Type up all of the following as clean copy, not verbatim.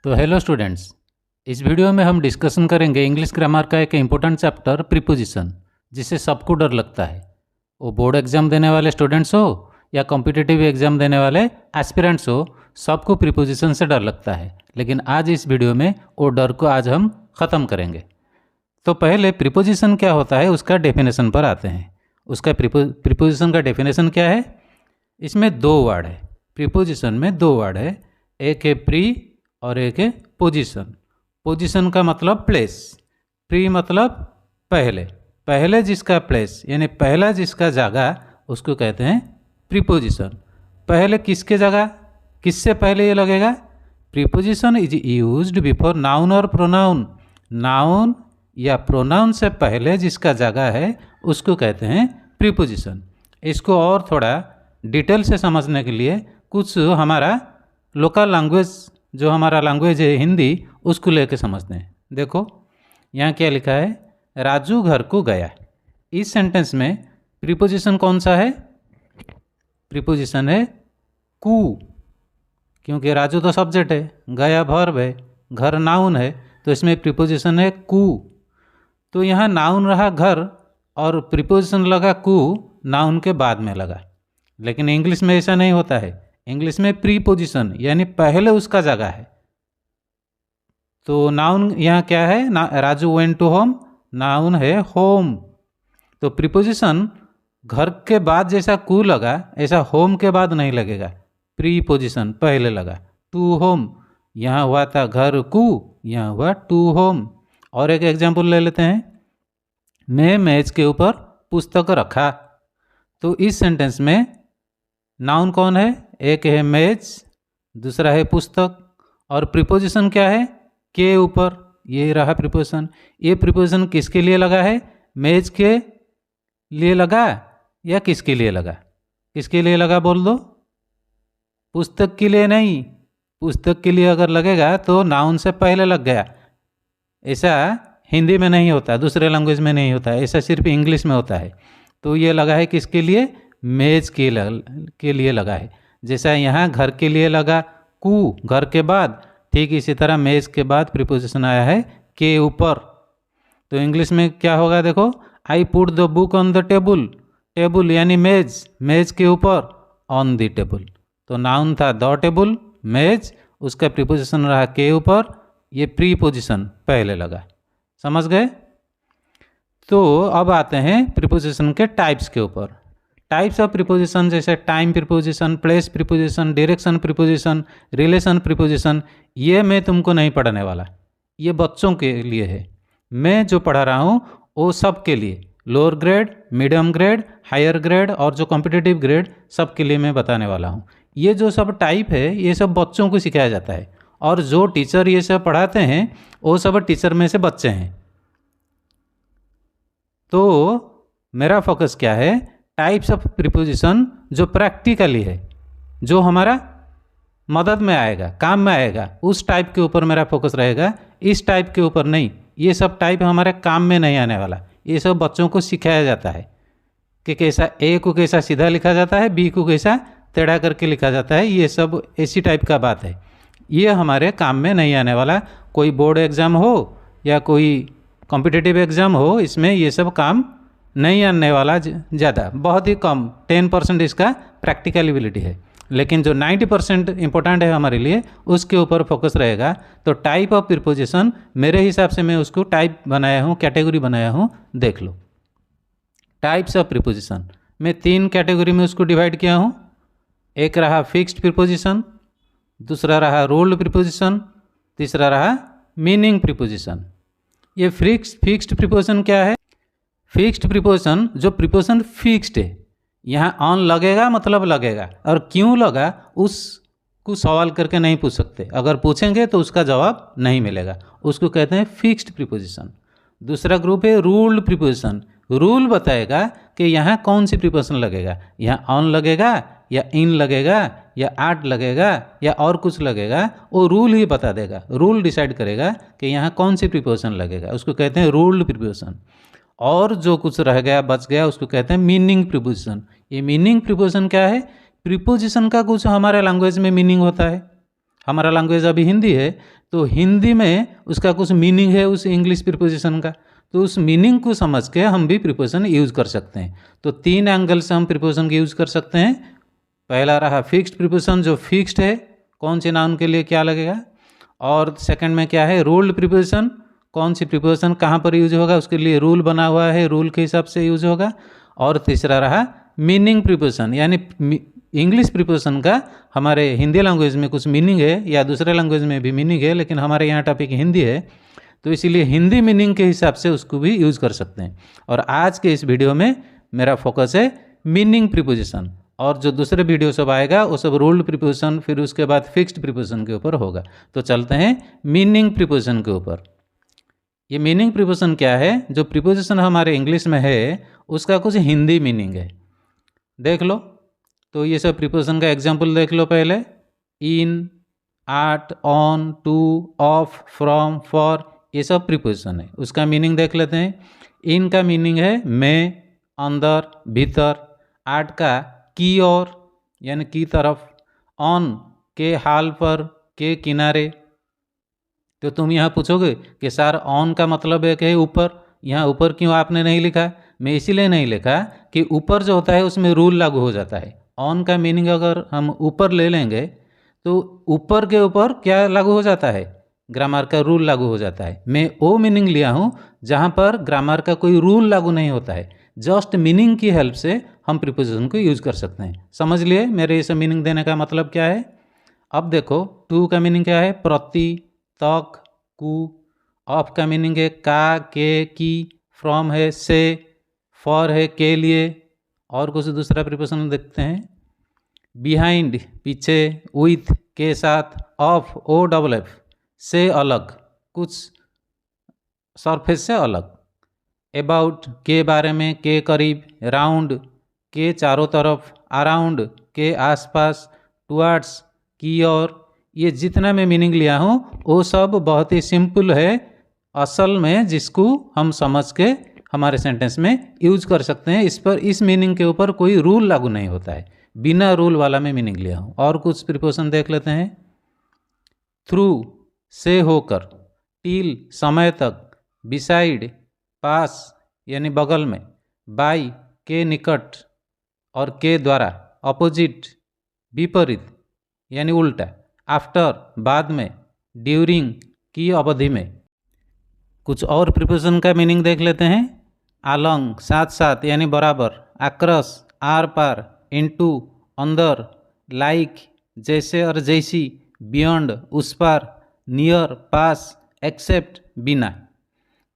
तो hello students, इस video में हम डिस्कशन करेंगे इंग्लिश ग्रामर का एक इम्पोर्टेंट चैप्टर प्रीपोजिशन, जिसे सबको डर लगता है। वो बोर्ड एग्जाम देने वाले स्टूडेंट्स हो या कॉम्पिटिटिव एग्जाम देने वाले एस्पिरेंट्स हो, सबको प्रीपोजिशन से डर लगता है। लेकिन आज इस वीडियो में वो डर को आज हम ख़त्म करेंगे। तो पहले प्रीपोजिशन क्या होता है उसका डेफिनेशन पर आते हैं। उसका प्रीपोजिशन का डेफिनेशन क्या है? इसमें दो वर्ड है। प्रीपोजिशन में दो वर्ड है, एक है प्री और एक है पोजीशन। पोजीशन का मतलब प्लेस, प्री मतलब पहले, पहले जिसका प्लेस यानी पहला जिसका जगह उसको कहते हैं प्रीपोजिशन। पहले किसके जगह, किससे पहले ये लगेगा? Preposition is used before noun और प्रोनाउन। नाउन या प्रोनाउन से पहले जिसका जगह है उसको कहते हैं प्रीपोजिशन। इसको और थोड़ा डिटेल से समझने के लिए कुछ हमारा लोकल लैंग्वेज, जो हमारा लैंग्वेज है हिंदी, उसको लेके समझते हैं। देखो यहाँ क्या लिखा है, राजू घर को गया। इस सेंटेंस में प्रीपोजिशन कौन सा है? प्रीपोजिशन है कू, क्योंकि राजू तो सब्जेक्ट है, गया वर्ब है, घर नाउन है, तो इसमें प्रीपोजिशन है कू। तो यहाँ नाउन रहा घर और प्रीपोजिशन लगा कू, नाउन के बाद में लगा। लेकिन इंग्लिश में ऐसा नहीं होता है। इंग्लिश में प्रीपोजिशन यानी पहले उसका जगह है। तो नाउन यहाँ क्या है? Raju went to home, noun है होम। तो प्रीपोजिशन घर के बाद जैसा कू लगा ऐसा होम के बाद नहीं लगेगा, प्रीपोजिशन पहले लगा। टू होम, यहाँ हुआ था घर कू, यहाँ हुआ टू होम। और एक एग्जाम्पल ले लेते हैं, मैं मेज के ऊपर पुस्तक रखा। तो इस सेंटेंस में नाउन कौन है? एक है मेज, दूसरा है पुस्तक, और प्रीपोजिशन क्या है? के ऊपर, ये रहा प्रीपोजिशन। ये प्रीपोजिशन किसके लिए लगा है? मेज के लिए लगा या किसके लिए लगा? किसके लिए लगा बोल दो? पुस्तक के लिए नहीं। पुस्तक के लिए अगर लगेगा तो नाउन से पहले लग गया। ऐसा हिंदी में नहीं होता, दूसरे लैंग्वेज में नहीं होता, ऐसा सिर्फ इंग्लिश में होता है। तो ये लगा है किसके लिए? मेज के लिए लगा है। जैसा यहाँ घर के लिए लगा कू घर के बाद, ठीक इसी तरह मेज के बाद प्रीपोजिशन आया है के ऊपर। तो इंग्लिश में क्या होगा देखो, I put the book on the table. Table यानी मेज, मेज के ऊपर, ऑन द टेबल। तो नाउन था द टेबल, मेज, उसका प्रीपोजिशन रहा के ऊपर, ये प्रीपोजिशन पहले लगा। समझ गए? तो अब आते हैं प्रीपोजिशन के टाइप्स के ऊपर। टाइप्स ऑफ प्रीपोजिशन जैसे time preposition, place preposition, direction preposition, relation preposition, ये मैं तुमको नहीं पढ़ाने वाला, ये बच्चों के लिए है। मैं जो पढ़ा रहा हूँ वो सब के लिए, lower grade, medium grade, higher grade और जो कॉम्पिटिटिव ग्रेड, सब के लिए मैं बताने वाला हूँ। ये जो सब टाइप है ये सब बच्चों को सिखाया जाता है, और जो टीचर ये सब पढ़ाते हैं वो सब टीचर में से बच्चे हैं। तो मेरा फोकस क्या है? टाइप्स ऑफ प्रीपोजिशन जो प्रैक्टिकली है, जो हमारा मदद में आएगा, काम में आएगा, उस टाइप के ऊपर मेरा फोकस रहेगा, इस टाइप के ऊपर नहीं। ये सब टाइप हमारे काम में नहीं आने वाला। ये सब बच्चों को सिखाया जाता है कि कैसा ए को कैसा सीधा लिखा जाता है, बी को कैसा टेढ़ा करके लिखा जाता है। ये सब ऐसी टाइप का बात है, ये हमारे काम में नहीं आने वाला। कोई बोर्ड एग्ज़ाम हो या कोई कॉम्पिटिटिव एग्ज़ाम हो, इसमें ये सब काम नहीं आने वाला। ज़्यादा, बहुत ही कम, 10% इसका प्रैक्टिकलिबिलिटी है। लेकिन जो 90% इम्पोर्टेंट है हमारे लिए, उसके ऊपर फोकस रहेगा। तो टाइप ऑफ प्रीपोजिशन मेरे हिसाब से मैं उसको टाइप बनाया हूँ, कैटेगरी बनाया हूँ, देख लो। टाइप्स ऑफ प्रीपोजिशन मैं 3 कैटेगरी में उसको डिवाइड किया हूँ। एक रहा फिक्स्ड प्रीपोजिशन, दूसरा रहा रूल्ड प्रीपोजिशन, तीसरा रहा मीनिंग प्रीपोजिशन। ये फिक्स्ड प्रीपोजिशन क्या है? फिक्स्ड प्रीपोजिशन, जो प्रीपोजिशन फिक्स्ड है, यहाँ ऑन लगेगा मतलब लगेगा, और क्यों लगा उसको सवाल करके नहीं पूछ सकते। अगर पूछेंगे तो उसका जवाब नहीं मिलेगा, उसको कहते हैं फिक्स्ड प्रीपोजिशन। दूसरा ग्रुप है रूल्ड प्रीपोजिशन। रूल बताएगा कि यहाँ कौन सी प्रीपोजिशन लगेगा, यहाँ ऑन लगेगा या इन लगेगा या आट लगेगा या और कुछ लगेगा, वो रूल ही बता देगा। रूल डिसाइड करेगा कि यहाँ कौन सी प्रीपोजिशन लगेगा, उसको कहते हैं रूल्ड प्रीपोजिशन। और जो कुछ रह गया, बच गया, उसको कहते हैं मीनिंग प्रीपोजिशन। ये मीनिंग प्रीपोजिशन क्या है? प्रीपोजिशन का कुछ हमारे लैंग्वेज में मीनिंग होता है, हमारा लैंग्वेज अभी हिंदी है, तो हिंदी में उसका कुछ मीनिंग है उस इंग्लिश प्रीपोजिशन का, तो उस मीनिंग को समझ के हम भी प्रीपोजिशन यूज़ कर सकते हैं। तो 3 एंगल से हम प्रीपोजिशन का यूज़ कर सकते हैं। पहला रहा फिक्स्ड प्रीपोजिशन, जो फिक्स्ड है, कौन से नाउन के लिए क्या लगेगा, और सेकंड में क्या है रूल्ड प्रीपोजिशन, कौन सी प्रीपोजिशन कहाँ पर यूज होगा, उसके लिए रूल बना हुआ है, रूल के हिसाब से यूज होगा। और तीसरा रहा मीनिंग प्रीपोजिशन, यानी इंग्लिश प्रीपोजिशन का हमारे हिंदी लैंग्वेज में कुछ मीनिंग है या दूसरे लैंग्वेज में भी मीनिंग है, लेकिन हमारे यहाँ टॉपिक हिंदी है, तो इसीलिए हिंदी मीनिंग के हिसाब से उसको भी यूज़ कर सकते हैं। और आज के इस वीडियो में मेरा फोकस है मीनिंग प्रीपोजिशन, और जो दूसरे वीडियो सब आएगा वो सब रूल्ड प्रीपोजिशन, फिर उसके बाद फिक्स्ड प्रीपोजिशन के ऊपर होगा। तो चलते हैं मीनिंग प्रीपोजिशन के ऊपर। ये मीनिंग प्रीपोजिशन क्या है, जो प्रीपोजिशन हमारे इंग्लिश में है उसका कुछ हिंदी मीनिंग है। देख लो, तो ये सब प्रीपोजिशन का एग्जाम्पल देख लो पहले। In, at, on, to, of, from, for, ये सब प्रीपोजिशन है। उसका मीनिंग देख लेते हैं। इन का मीनिंग है में, अंदर, भीतर। एट का की ओर, यानी की तरफ। ऑन के हाल पर, के किनारे। तो तुम यहाँ पूछोगे कि सर ऑन का मतलब है कि ऊपर, यहाँ ऊपर क्यों आपने नहीं लिखा। मैं इसीलिए नहीं लिखा कि ऊपर जो होता है उसमें रूल लागू हो जाता है। ऑन का मीनिंग अगर हम ऊपर ले लेंगे तो ऊपर के ऊपर क्या लागू हो जाता है, ग्रामर का रूल लागू हो जाता है। मैं वो मीनिंग लिया हूँ जहाँ पर ग्रामर का कोई रूल लागू नहीं होता है, जस्ट मीनिंग की हेल्प से हम प्रीपोजिशन को यूज़ कर सकते हैं। समझ लिए मेरे इसे मीनिंग देने का मतलब क्या है। अब देखो, टू का मीनिंग क्या है, प्रति, तक, कु। ऑफ का मीनिंग है का, के, की। फ्रॉम है से, फॉर है के लिए। और कुछ दूसरा प्रीपोजिशन देखते हैं। बिहाइंड पीछे, विथ के साथ, ऑफ ओ डबल एफ से अलग, कुछ सरफेस से अलग। अबाउट के बारे में, के करीब। राउंड के चारों तरफ, अराउंड के आसपास, टुवर्ड्स की ओर। ये जितना मैं मीनिंग लिया हूँ वो सब बहुत ही सिंपल है असल में, जिसको हम समझ के हमारे सेंटेंस में यूज कर सकते हैं। इस पर, इस मीनिंग के ऊपर कोई रूल लागू नहीं होता है, बिना रूल वाला मैं मीनिंग लिया हूँ। और कुछ प्रीपोजिशन देख लेते हैं। थ्रू से होकर, टिल समय तक, बिसाइड पास यानी बगल में, बाई के निकट और के द्वारा, अपोजिट विपरीत यानी उल्टा, आफ्टर बाद में, ड्यूरिंग की अवधि में। कुछ और प्रीपोजिशन का मीनिंग देख लेते हैं। अलोंग साथ साथ यानी बराबर, अक्रॉस आर पार, इनटू अंदर, लाइक जैसे और जैसी, बियॉन्ड उस पार, नियर पास, एक्सेप्ट बिना।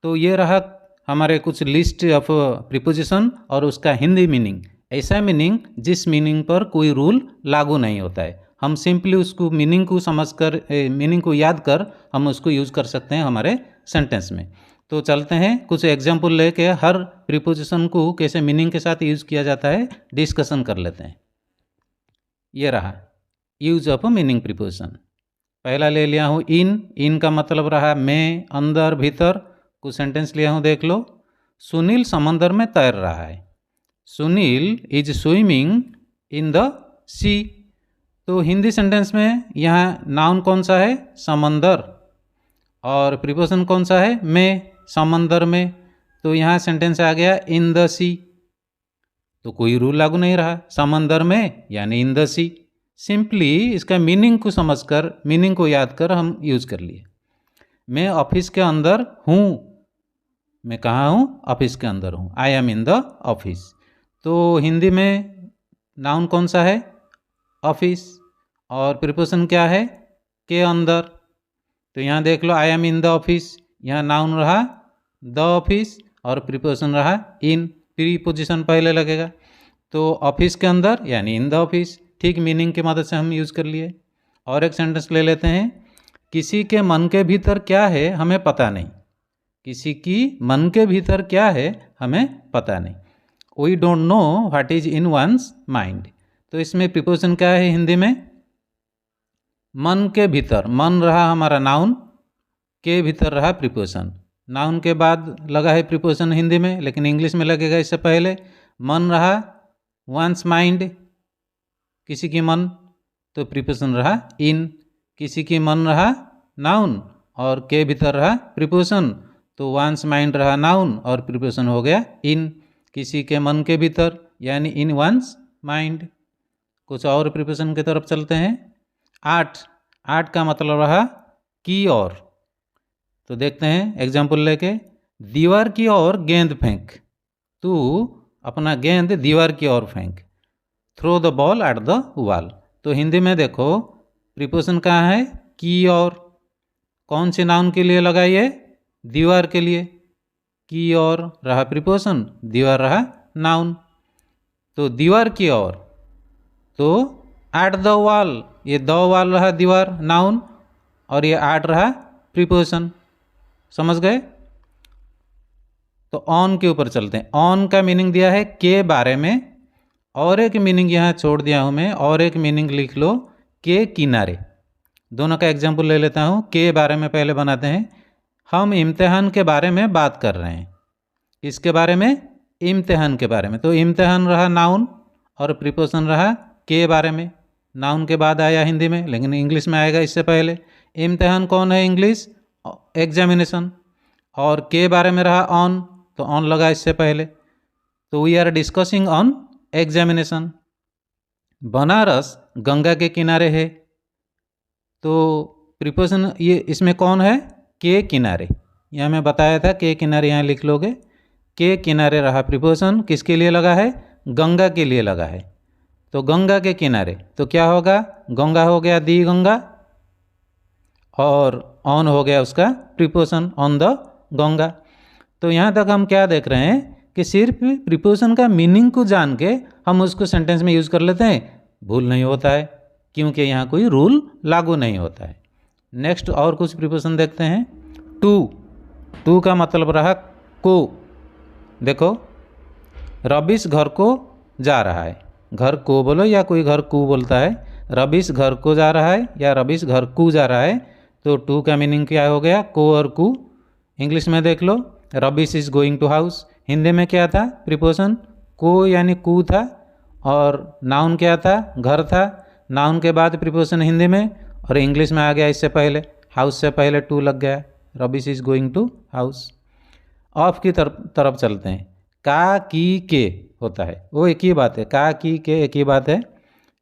तो ये रहा हमारे कुछ लिस्ट ऑफ प्रीपोजिशन और उसका हिंदी मीनिंग। ऐसा मीनिंग जिस मीनिंग पर कोई रूल लागू नहीं होता है, हम सिंपली उसको मीनिंग को समझकर, मीनिंग को याद कर हम उसको यूज़ कर सकते हैं हमारे सेंटेंस में। तो चलते हैं कुछ एग्जाम्पल लेके हर प्रीपोजिशन को कैसे मीनिंग के साथ यूज़ किया जाता है डिस्कशन कर लेते हैं। ये रहा यूज ऑफ मीनिंग प्रीपोजिशन। पहला ले लिया हूँ इन का मतलब रहा में, अंदर, भीतर। कुछ सेंटेंस लिया हूँ देख लो। सुनील समंदर में तैर रहा है। Sunil is swimming in the sea. तो हिंदी सेंटेंस में यहाँ नाउन कौन सा है, समंदर, और प्रीपोजिशन कौन सा है, में, समंदर में। तो यहाँ सेंटेंस आ गया इन द सी, तो कोई रूल लागू नहीं रहा, समंदर में यानी इन द सी। सिंपली इसका मीनिंग को समझकर, मीनिंग को याद कर हम यूज़ कर लिए। मैं ऑफिस के अंदर हूँ, मैं कहाँ हूँ, ऑफिस के अंदर हूँ, आई एम इन द ऑफिस। तो हिंदी में नाउन कौन सा है, ऑफिस, और प्रीपोजिशन क्या है, के अंदर। तो यहाँ देख लो I am in the office, यहाँ नाउन रहा द ऑफिस और प्रीपोजिशन रहा इन, प्रीपोजिशन पहले लगेगा। तो ऑफिस के अंदर यानी इन द ऑफिस, ठीक मीनिंग की मदद से हम यूज़ कर लिए। और एक सेंटेंस ले लेते हैं। किसी के मन के भीतर क्या है हमें पता नहीं। किसी की मन के भीतर क्या है हमें पता नहीं। We don't know what is in one's mind. तो इसमें प्रीपोजिशन क्या है हिंदी में, मन के भीतर। मन रहा हमारा नाउन, के भीतर रहा प्रीपोजिशन। नाउन के बाद लगा है प्रीपोजिशन हिंदी में, लेकिन इंग्लिश में लगेगा इससे पहले। मन रहा वंस माइंड, किसी की मन, तो प्रीपोजिशन रहा इन। किसी की मन रहा नाउन और के भीतर रहा प्रीपोजिशन, तो वंस माइंड रहा नाउन और प्रीपोजिशन हो गया इन। किसी के मन के भीतर यानी इन वंस माइंड। कुछ और प्रीपोजिशन की तरफ चलते हैं। आर्ट, आर्ट का मतलब रहा की ओर। तो देखते हैं एग्जाम्पल लेके, दीवार की ओर गेंद फेंक, तू अपना गेंद दीवार की ओर फेंक। Throw the ball at the wall. तो हिंदी में देखो प्रीपोजिशन कहाँ है, की ओर। कौन से नाउन के लिए लगाइए, दीवार के लिए। की ओर रहा प्रीपोजिशन, दीवार रहा नाउन। तो दीवार की ओर, तो एट द वॉल, ये द वॉल रहा दीवार नाउन और ये एट रहा प्रीपोजिशन। समझ गए। तो ऑन के ऊपर चलते हैं। ऑन का मीनिंग दिया है के बारे में, और एक मीनिंग यहाँ छोड़ दिया हूँ मैं, और एक मीनिंग लिख लो के किनारे। दोनों का एग्जाम्पल ले लेता हूँ। के बारे में पहले बनाते हैं। हम इम्तिहान के बारे में बात कर रहे हैं। इसके बारे में, इम्तिहान के बारे में। तो इम्तिहान रहा नाउन और प्रीपोजिशन रहा के बारे में। नाउन के बाद आया हिंदी में, लेकिन इंग्लिश में आएगा इससे पहले। इम्तिहान कौन है इंग्लिश, एग्जामिनेशन। और के बारे में रहा ऑन, तो ऑन लगा इससे पहले। तो we are discussing on examination. Banaras Ganga के किनारे है, तो प्रीपोजिशन ये इसमें कौन है, के किनारे। यहाँ मैं बताया था के किनारे, यहाँ लिख लोगे। के किनारे रहा प्रीपोजिशन, किसके लिए लगा है, गंगा के लिए लगा है। तो गंगा के किनारे, तो क्या होगा, गंगा हो गया दी गंगा, और ऑन हो गया उसका प्रीपोजिशन ऑन द गंगा। तो यहाँ तक हम क्या देख रहे हैं कि सिर्फ प्रीपोजिशन का मीनिंग को जान के हम उसको सेंटेंस में यूज़ कर लेते हैं, भूल नहीं होता है, क्योंकि यहाँ कोई रूल लागू नहीं होता है। नेक्स्ट और कुछ प्रीपोजिशन देखते हैं। टू, टू का मतलब रहा को। देखो रबिश घर को जा रहा है, घर को बोलो या कोई घर को बोलता है। रबिश घर को जा रहा है या रबिश घर को जा रहा है, तो टू का मीनिंग क्या हो गया, को और कु। इंग्लिश में देख लो, rubbish is going to house. Hindi में क्या था, प्रीपोजिशन को यानी कु था, और नाउन क्या था, घर था। नाउन के बाद प्रीपोजिशन हिंदी में, और इंग्लिश में आ गया इससे पहले, हाउस से पहले टू लग गया, rubbish is going to house. Of की तरफ चलते हैं। का की के होता है, वो एक ही बात है, का की के एक ही बात है।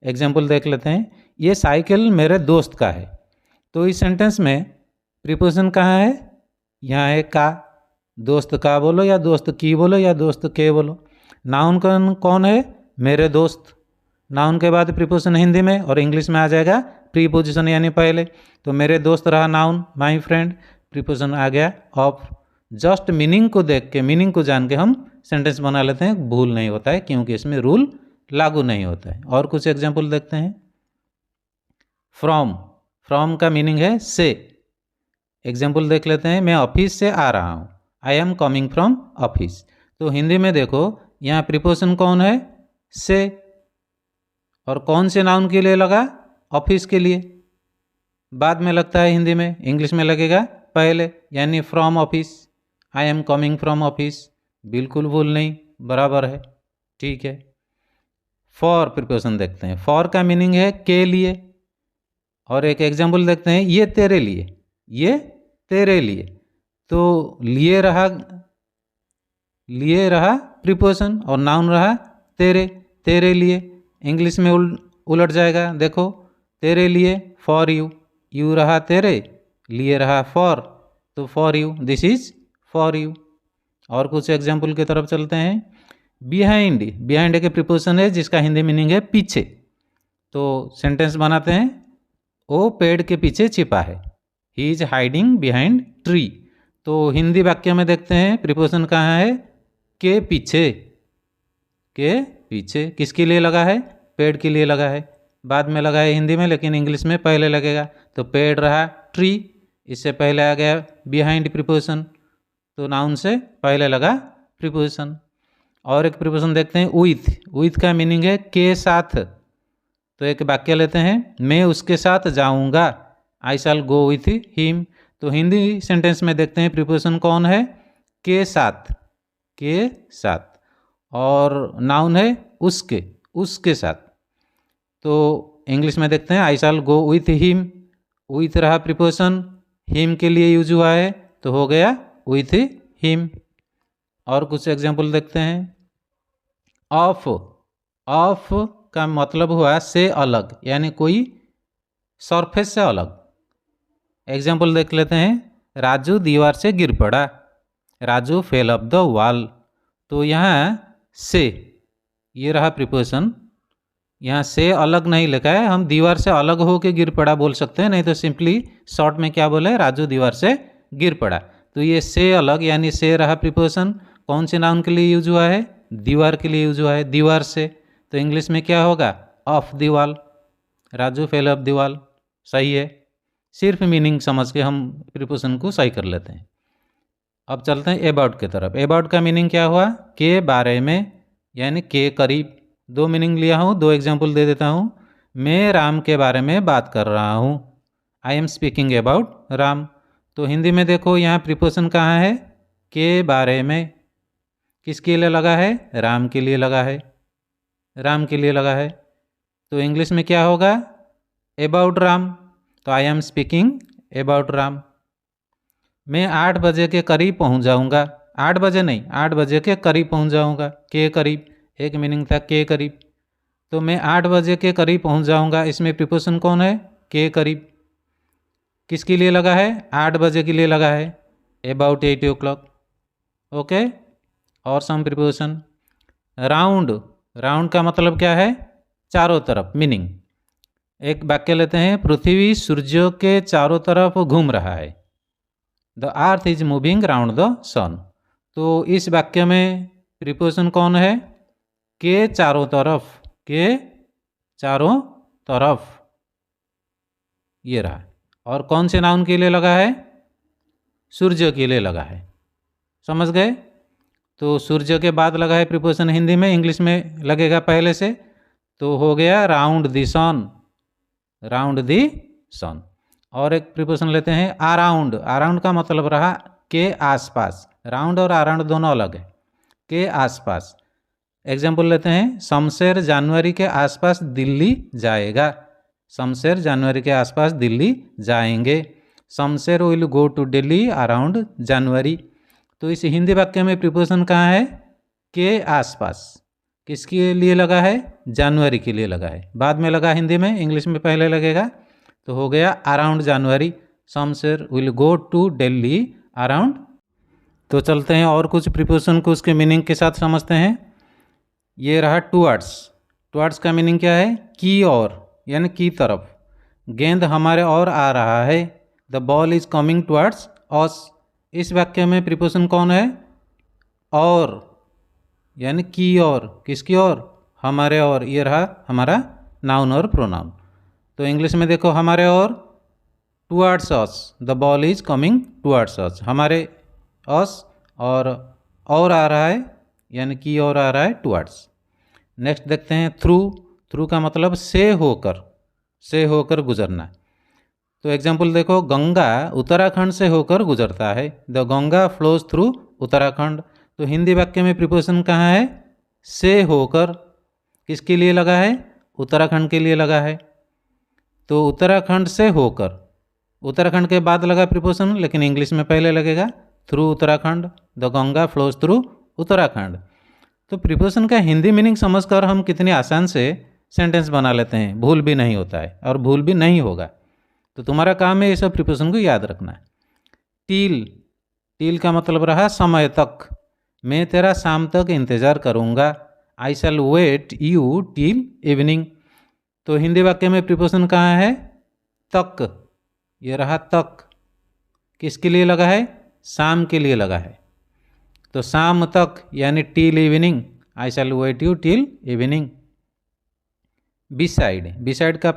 एग्जाम्पल देख लेते हैं। ये साइकिल मेरे दोस्त का है, तो इस सेंटेंस में प्रीपोजिशन कहाँ है, यहाँ है का। दोस्त का बोलो या दोस्त की बोलो या दोस्त के बोलो। नाउन कौन है, मेरे दोस्त। नाउन के बाद प्रीपोजिशन हिंदी में, और इंग्लिश में आ जाएगा प्रीपोजिशन यानी पहले। तो मेरे दोस्त रहा नाउन, माई फ्रेंड, प्रीपोजिशन आ गया ऑफ। जस्ट मीनिंग को देख के, मीनिंग को जान के हम सेंटेंस बना लेते हैं, भूल नहीं होता है, क्योंकि इसमें रूल लागू नहीं होता है। और कुछ एग्जाम्पल देखते हैं। फ्रॉम, फ्रॉम का मीनिंग है से। एग्जाम्पल देख लेते हैं। मैं ऑफिस से आ रहा हूँ, I am coming from office. तो हिंदी में देखो यहाँ प्रीपोजिशन कौन है, से, और कौन से नाउन के लिए लगा, ऑफिस के लिए। बाद में लगता है हिंदी में, इंग्लिश में लगेगा पहले, यानी from office, I am coming from office. बिल्कुल भूल नहीं, बराबर है, ठीक है। फॉर प्रीपोजिशन देखते हैं। फॉर का मीनिंग है के लिए, और एक एग्जाम्पल देखते हैं। ये तेरे लिए, ये तेरे लिए। तो लिए रहा प्रीपोजिशन और नाउन रहा तेरे, तेरे लिए। इंग्लिश में उलट जाएगा, देखो तेरे लिए, फॉर यू, यू रहा तेरे, लिए रहा फॉर, तो for you, this is for you. और कुछ एग्जाम्पल की तरफ चलते हैं। बिहाइंड, बिहाइंड के प्रीपोजिशन है जिसका हिंदी मीनिंग है पीछे। तो सेंटेंस बनाते हैं, वो पेड़ के पीछे छिपा है, he is hiding behind tree. तो हिंदी वाक्य में देखते हैं प्रीपोजिशन कहाँ है, के पीछे, के पीछे किसके लिए लगा है, पेड़ के लिए लगा है। बाद में लगा है हिंदी में, लेकिन इंग्लिश में पहले लगेगा। तो पेड़ रहा ट्री, इससे पहले आ गया बिहाइंड प्रीपोजिशन, तो नाउन से पहले लगा प्रीपोजिशन। और एक प्रीपोजिशन देखते हैं, विथ। विथ का मीनिंग है के साथ। तो एक वाक्य लेते हैं, मैं उसके साथ जाऊंगा, आई शैल गो विथ हिम। तो हिंदी सेंटेंस में देखते हैं प्रीपोजिशन कौन है, के साथ, के साथ, और नाउन है उसके, उसके साथ। तो इंग्लिश में देखते हैं, आई शैल गो विथ हिम, विथ रहा प्रीपोजिशन, हिम के लिए यूज हुआ है तो हो गया विथ हिम। और कुछ एग्जाम्पल देखते हैं। ऑफ, ऑफ का मतलब हुआ से अलग, यानी कोई सरफेस से अलग। एग्जाम्पल देख लेते हैं। राजू दीवार से गिर पड़ा, Raju fail up the wall. तो यहाँ से, ये रहा प्रीपोजिशन, यहाँ से अलग नहीं लिखा है, हम दीवार से अलग होके गिर पड़ा बोल सकते हैं, नहीं तो सिंपली शॉर्ट में क्या बोले, राजू दीवार से गिर पड़ा। तो ये से अलग यानी से रहा प्रीपोजिशन, कौन से नाउन के लिए यूज हुआ है, दीवार के लिए यूज हुआ है, दीवार से। तो इंग्लिश में क्या होगा, of the wall, Raju fail up the wall. सही है, सिर्फ मीनिंग समझ के हम प्रीपोजिशन को सही कर लेते हैं। अब चलते हैं अबाउट की तरफ। अबाउट का मीनिंग क्या हुआ, के बारे में, यानी के करीब। दो मीनिंग लिया हूँ, दो एग्जाम्पल दे देता हूँ। मैं राम के बारे में बात कर रहा हूँ, I am speaking about Ram. तो हिंदी में देखो यहाँ प्रीपोजिशन कहाँ है, के बारे में, किसके लिए लगा है, राम के लिए लगा है, राम के लिए लगा है। तो इंग्लिश में क्या होगा, अबाउट राम। तो I am speaking about Ram. मैं 8 बजे के करीब पहुंच जाऊंगा, 8 बजे नहीं, 8 बजे के करीब पहुंच जाऊंगा, के करीब, एक मीनिंग था के करीब। तो मैं 8 बजे के करीब पहुंच जाऊंगा, इसमें प्रीपोजिशन कौन है, के करीब। किसके लिए लगा है, 8 बजे के लिए लगा है, अबाउट 8 o'clock। ओके। और सम प्रीपोजिशन। राउंड, राउंड का मतलब क्या है, चारों तरफ, मीनिंग। एक वाक्य लेते हैं, पृथ्वी सूर्य के चारों तरफ घूम रहा है, the earth is moving round the sun. तो इस वाक्य में प्रीपोजिशन कौन है, के चारों तरफ, के चारों तरफ, ये रहा। और कौन से नाउन के लिए लगा है, सूर्य के लिए लगा है। समझ गए। तो सूर्य के बाद लगा है प्रीपोजिशन हिंदी में, इंग्लिश में लगेगा पहले से, तो हो गया round the sun, round the sun. और एक प्रीपोजिशन लेते हैं, अराउंड। अराउंड का मतलब रहा के आसपास, राउंड और अराउंड दोनों अलग है, के आसपास। एग्जाम्पल लेते हैं, शमशेर जनवरी के आसपास दिल्ली जाएगा, शमशेर जनवरी के आसपास दिल्ली जाएंगे, Shamsher will go to Delhi around January. तो इस हिंदी वाक्य में प्रीपोजिशन कहाँ है, के आसपास, किसके लिए लगा है, जनवरी के लिए लगा है, बाद में लगा हिंदी में, इंग्लिश में पहले लगेगा। तो हो गया around January, Shamsher will go to Delhi around. तो चलते हैं और कुछ प्रीपोजिशन को उसके मीनिंग के साथ समझते हैं। ये रहा टुवर्ड्स। टुवर्ड्स का मीनिंग क्या है, की ओर, यानी की तरफ। गेंद हमारे ओर आ रहा है, the ball is coming towards अस। इस वाक्य में प्रीपोजिशन कौन है, और, यानी की ओर, किसकी ओर, हमारे ओर। ये रहा हमारा नाउन और प्रोनाउन। तो इंग्लिश में देखो, हमारे ओर, towards us, the ball is coming towards us, हमारे अस, और आ रहा है, यानी कि और आ रहा है टुवर्ड्स। नेक्स्ट देखते हैं थ्रू। थ्रू का मतलब से होकर गुजरना। तो एग्जाम्पल देखो, गंगा उत्तराखंड से होकर गुजरता है, the Ganga flows through Uttarakhand. तो हिंदी वाक्य में प्रीपोजिशन कहाँ है, से होकर, किसके लिए लगा है, उत्तराखंड के लिए लगा है। तो उत्तराखंड से होकर, उत्तराखंड के बाद लगा प्रीपोजिशन, लेकिन इंग्लिश में पहले लगेगा, through Uttarakhand, the Ganga flows through Uttarakhand. तो प्रीपोजिशन का हिंदी मीनिंग समझकर हम कितनी आसान से सेंटेंस बना लेते हैं, भूल भी नहीं होता है और भूल भी नहीं होगा। तो तुम्हारा काम है ये सब प्रीपोजिशन को याद रखना है। टील, टील का मतलब रहा समय तक, मैं तेरा शाम तक इंतज़ार करूँगा, आई shall wait you till evening. तो हिंदी वाक्य में प्रीपोजिशन कहाँ है, तक, ये रहा तक, किसके लिए लगा है, शाम के लिए लगा है। तो शाम तक यानी till evening, I shall wait you till evening. Beside, beside का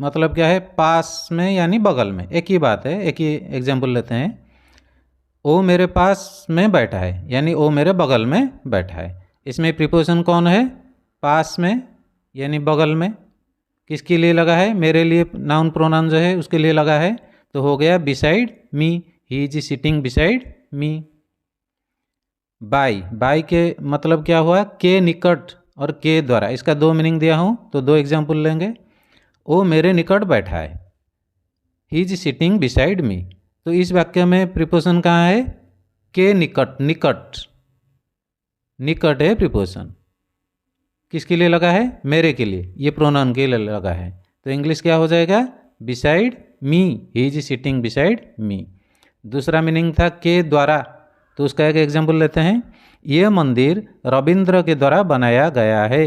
मतलब क्या है, पास में यानी बगल में, एक ही बात है। एक ही एग्जाम्पल लेते हैं, ओ मेरे पास में बैठा है, यानी ओ मेरे बगल में बैठा है। इसमें प्रीपोजिशन कौन है, पास में यानी बगल में, किसके लिए लगा है, मेरे लिए, नाउन प्रोनाउन जो है उसके लिए लगा है। तो हो गया beside me, he is sitting beside me. By, by के मतलब क्या हुआ, के निकट और के द्वारा। इसका दो मीनिंग दिया हूँ, तो दो एग्जाम्पल लेंगे। ओ मेरे निकट बैठा है, he is sitting beside me. तो इस वाक्य में प्रीपोजिशन कहाँ है? के निकट, निकट, निकट है प्रीपोजिशन। किसके लिए लगा है? मेरे के लिए, ये प्रोनाउन के लिए लगा है। तो इंग्लिश क्या हो जाएगा? Beside me, he is sitting beside me. दूसरा मीनिंग था के द्वारा, तो उसका एक एग्जाम्पल लेते हैं। ये मंदिर रविंद्र के द्वारा बनाया गया है।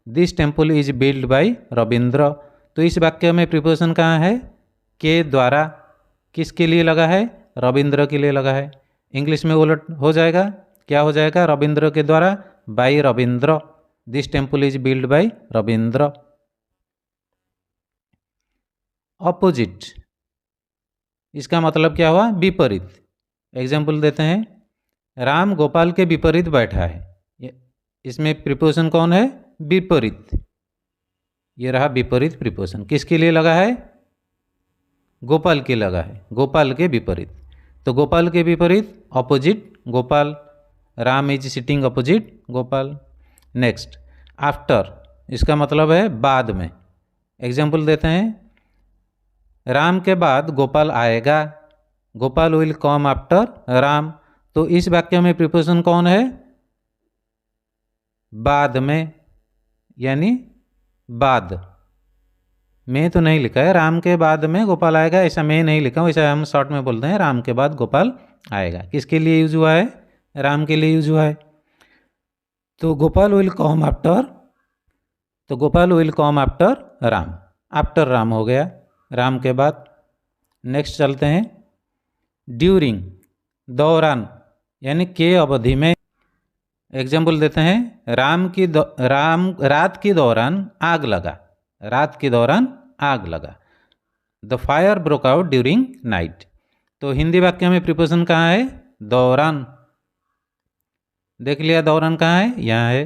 This temple is build by Ravindra. तो इस वाक्य में प्रीपोजिशन कहाँ है? के द्वारा। किसके लिए लगा है? रविंद्र के लिए लगा है। इंग्लिश में उलट हो जाएगा, क्या हो जाएगा? रविंद्र के द्वारा, by Ravindra. This temple is build by Ravindra. Opposite, इसका मतलब क्या हुआ? विपरीत। एग्जाम्पल देते हैं, राम गोपाल के विपरीत बैठा है। इसमें प्रीपोजिशन कौन है? विपरीत। ये रहा विपरीत प्रीपोजिशन। किसके लिए लगा है? गोपाल के लगा है, गोपाल के विपरीत। तो गोपाल के विपरीत, opposite Gopal. Ram is sitting opposite Gopal. Next, after, इसका मतलब है बाद में। एग्जाम्पल देते हैं, राम के बाद गोपाल आएगा। Gopal will come after Ram. तो इस वाक्य में प्रीपोजिशन कौन है? बाद में, यानी बाद में तो नहीं लिखा है, राम के बाद में गोपाल आएगा ऐसा मैं नहीं लिखा हूँ, ऐसा हम शॉर्ट में बोलते हैं, राम के बाद गोपाल आएगा। किसके लिए यूज हुआ है? राम के लिए यूज हुआ है। तो गोपाल विल कम आफ्टर, तो Gopal will come after Ram, after Ram हो गया, राम के बाद। नेक्स्ट चलते हैं, ड्यूरिंग, दौरान, यानी के अवधि में। एग्जाम्पल देते हैं, रात के दौरान आग लगा। रात के दौरान आग लगा। The fire broke out during night. तो हिंदी वाक्य में प्रीपोजिशन कहाँ है? दौरान। देख लिया दौरान कहाँ है? यहाँ है।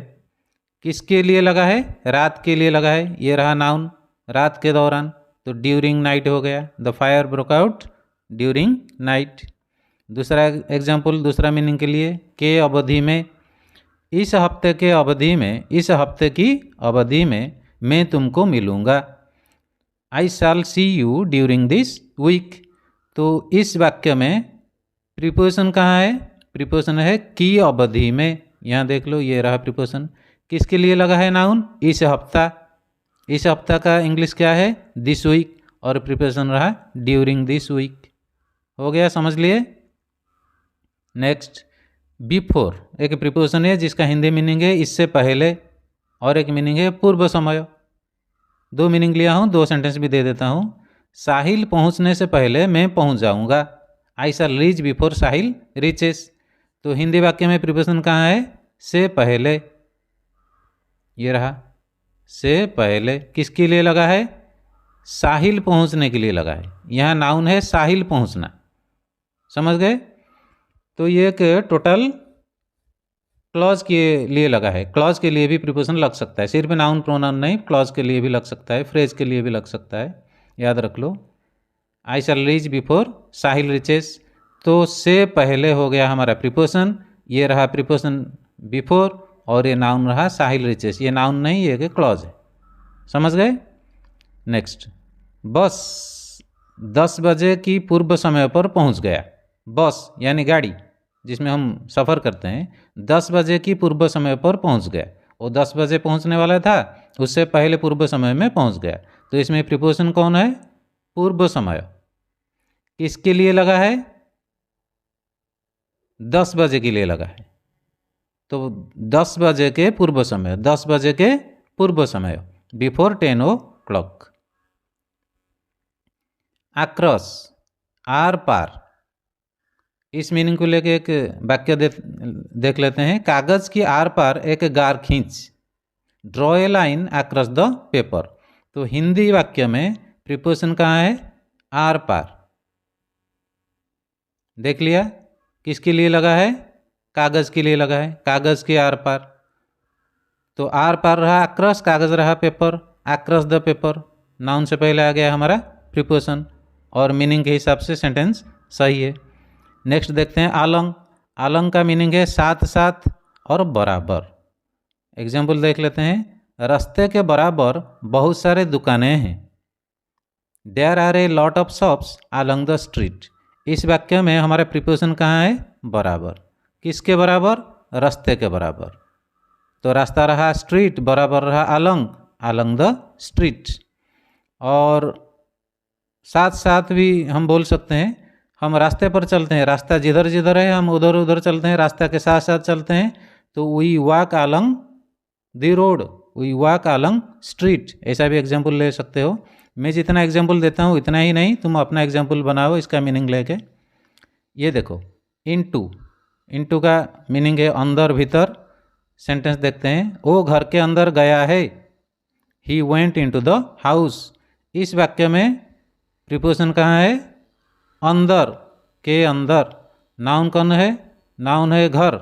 किसके लिए लगा है? रात के लिए लगा है। ये रहा नाउन, रात के दौरान। तो ड्यूरिंग नाइट हो गया। The fire broke out during night. दूसरा एग्जाम्पल, दूसरा मीनिंग के लिए, के अवधि में। इस हफ्ते के अवधि में, इस हफ्ते की अवधि में मैं तुमको मिलूँगा। आई शैल सी यू ड्यूरिंग दिस वीक। तो इस वाक्य में प्रीपोजिशन कहाँ है? प्रीपोजिशन है की अवधि में। यहाँ देख लो, ये रहा प्रीपोजिशन। किसके लिए लगा है नाउन? इस हफ्ता। इस हफ्ता का इंग्लिश क्या है? This week. और प्रीपोजिशन रहा ड्यूरिंग दिस वीक। हो गया, समझ लिए? नेक्स्ट, बिफोर, एक प्रीपोजिशन है जिसका हिंदी मीनिंग है इससे पहले, और एक मीनिंग है पूर्व समय। दो मीनिंग लिया हूँ, दो सेंटेंस भी दे देता हूँ। साहिल पहुँचने से पहले मैं पहुँच जाऊँगा। आई शैल रीच बिफोर साहिल रीचेस। तो हिंदी वाक्य में प्रीपोजिशन कहाँ है? से पहले। ये रहा, से पहले। किसके लिए लगा है? साहिल पहुँचने के लिए लगा है। यहाँ नाउन है साहिल पहुँचना। समझ गए? तो ये एक टोटल क्लॉज के लिए लगा है। क्लॉज के लिए भी प्रीपोजिशन लग सकता है, सिर्फ नाउन प्रोनाउन नहीं, क्लॉज के लिए भी लग सकता है, फ्रेज के लिए भी लग सकता है। याद रख लो। आई शैल रीच बिफोर साहिल रीचेस। तो से पहले हो गया हमारा प्रीपोजिशन। ये रहा प्रीपोजिशन बिफोर, और ये नाउन रहा साहिल रीचेस। ये नाउन नहीं, ये क्लॉज है। समझ गए? नेक्स्ट, बस 10 बजे की पूर्व समय पर पहुंच गया। बस यानी गाड़ी जिसमें हम सफ़र करते हैं, 10 बजे की पूर्व समय पर पहुंच गया। वो 10 बजे पहुंचने वाला था, उससे पहले पूर्व समय में पहुंच गया। तो इसमें प्रीपोजिशन कौन है? पूर्व समय। किसके लिए लगा है? 10 बजे के लिए लगा है। तो 10 बजे के पूर्व समय, 10 बजे के पूर्व समय, बिफोर 10 o'clock। आक्रॉस, आर पार। इस मीनिंग को लेके एक वाक्य देख लेते हैं। कागज की आर पार एक गार खींच। Draw a line across the paper. तो हिंदी वाक्य में प्रीपोजिशन कहाँ है? आर पार। देख लिया, किसके लिए लगा है? कागज के लिए लगा है, कागज के आर पार। तो आर पार रहा अक्रॉस, कागज रहा paper, across the paper. Noun से पहले आ गया हमारा प्रीपोजिशन, और मीनिंग के हिसाब से सेंटेंस सही है। नेक्स्ट देखते हैं, आलंग। आलंग का मीनिंग है साथ साथ और बराबर। एग्जाम्पल देख लेते हैं, रास्ते के बराबर बहुत सारे दुकानें हैं। There are a lot of shops along the street. इस वाक्य में हमारा प्रीपोजिशन कहाँ है? बराबर। किसके बराबर? रास्ते के बराबर। तो रास्ता रहा स्ट्रीट, बराबर रहा अलोंग द स्ट्रीट। और साथ साथ भी हम बोल सकते हैं हम रास्ते पर चलते हैं, रास्ता जिधर जिधर है हम उधर उधर चलते हैं, रास्ता के साथ साथ चलते हैं, तो we walk along the road, we walk along street. ऐसा भी एग्जाम्पल ले सकते हो। मैं जितना एग्जाम्पल देता हूँ इतना ही नहीं, तुम अपना एग्जाम्पल बनाओ इसका मीनिंग लेके। ये देखो, इनटू का मीनिंग है अंदर भीतर। सेंटेंस देखते हैं, वो घर के अंदर गया है, he went into the house. इस वाक्य में प्रीपोजिशन कहाँ है? अंदर के अंदर। नाउन कौन है? नाउन है घर,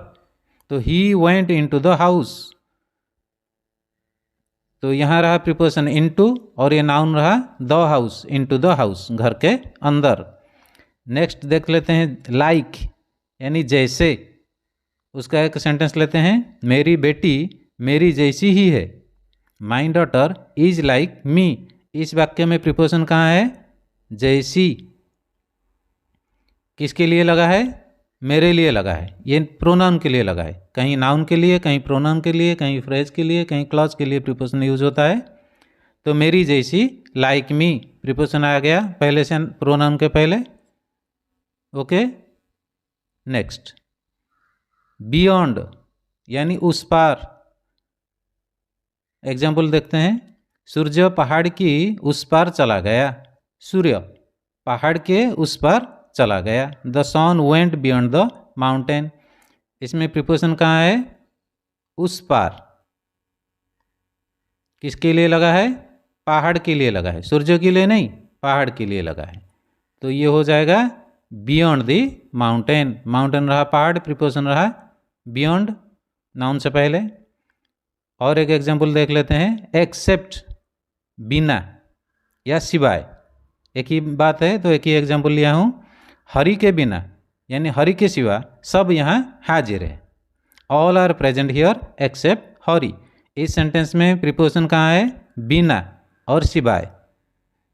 तो he went into the house. तो यहाँ रहा प्रीपोजिशन इनटू और ये नाउन रहा the house, into the house, घर के अंदर। नेक्स्ट देख लेते हैं लाइक यानी जैसे। उसका एक सेंटेंस लेते हैं, मेरी बेटी मेरी जैसी ही है, my daughter is like me. इस वाक्य में प्रीपोजिशन कहाँ है? जैसी। किसके लिए लगा है? मेरे लिए लगा है। ये प्रोनाउन के लिए लगा है, कहीं नाउन के लिए, कहीं प्रोनाउन के लिए, कहीं फ्रेज के लिए, कहीं क्लॉज के लिए प्रीपोजिशन यूज होता है। तो मेरी जैसी लाइक मी, प्रीपोजिशन आ गया पहले से प्रोनाउन के पहले। ओके, नेक्स्ट बियॉन्ड यानी उस पार। एग्जाम्पल देखते हैं, सूर्य पहाड़ की उस पार चला गया। सूर्य पहाड़ के उस पार चला गया। The sun went beyond the mountain. इसमें प्रीपोजिशन कहाँ है? उस पार। किसके लिए लगा है? पहाड़ के लिए लगा है, सूर्य के लिए नहीं, पहाड़ के लिए लगा है। तो ये हो जाएगा बियॉन्ड द माउंटेन। माउंटेन रहा पहाड़, प्रीपोजिशन रहा बियॉन्ड नाउन से पहले। और एक एग्जाम्पल देख लेते हैं, एक्सेप्ट बिना या सिवाय। एक ही बात है तो एक ही एग्जाम्पल लिया हूँ। हरि के बिना यानी हरि के सिवा सब यहाँ हाजिर है। All are present here except Hari. इस सेंटेंस में प्रीपोजिशन कहाँ है? बिना और सिवाय।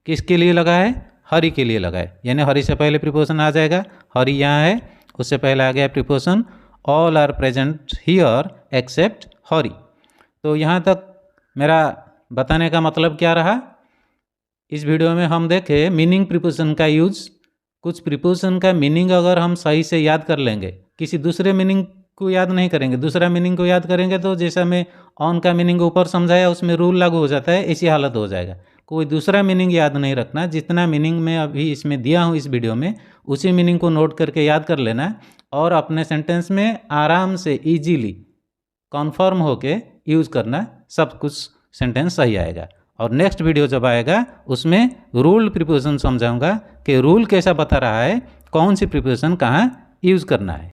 किसके लिए लगा है? हरि के लिए लगा है, यानी हरि से पहले प्रीपोजिशन आ जाएगा। हरि यहाँ है, उससे पहले आ गया preposition all are present here except Hari. तो यहाँ तक मेरा बताने का मतलब क्या रहा? इस वीडियो में हम देखे मीनिंग प्रीपोजिशन का यूज। कुछ प्रीपोजिशन का मीनिंग अगर हम सही से याद कर लेंगे, किसी दूसरे मीनिंग को याद नहीं करेंगे, दूसरा मीनिंग को याद करेंगे तो जैसा मैं ऑन का मीनिंग ऊपर समझाया उसमें रूल लागू हो जाता है, ऐसी हालत हो जाएगा। कोई दूसरा मीनिंग याद नहीं रखना, जितना मीनिंग मैं अभी इसमें दिया हूँ इस वीडियो में, उसी मीनिंग को नोट करके याद कर लेना और अपने सेंटेंस में आराम से ईजीली कन्फर्म होके यूज़ करना, सब कुछ सेंटेंस सही आएगा। और नेक्स्ट वीडियो जब आएगा उसमें रूल प्रीपोजिशन समझाऊंगा कि रूल कैसा बता रहा है, कौन सी प्रीपोजिशन कहाँ यूज़ करना है।